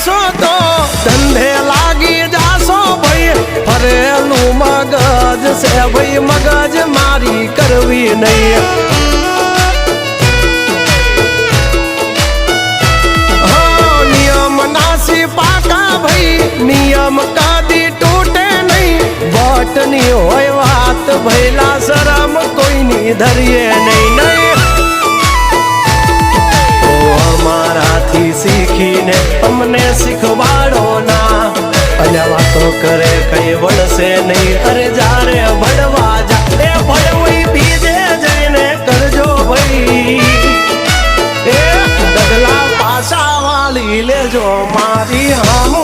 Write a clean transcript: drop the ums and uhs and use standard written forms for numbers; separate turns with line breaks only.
કરશો તો ધંધે લાગી જાશો ભાઈ ફરેલું મગજ છે ભાઈ મગજ મારી કરવી નહીં નિયમ નાસી પાકા ભાઈ નિયમ કદી તૂટે નહીં બટની હોય વાત ભૈલા શરમ કોઈની ધરીએ નહીં નહીં અમારાથી શીખીને અમને શીખવાડો ના અલ્યા વાતો કરે કઈ વળશે નહીં અરે જારે ભણવા જા એ ભણવી બીજે જઈને કરજો ભાઈ એ ડગલા પાછા વાળી લેજો મારી હામો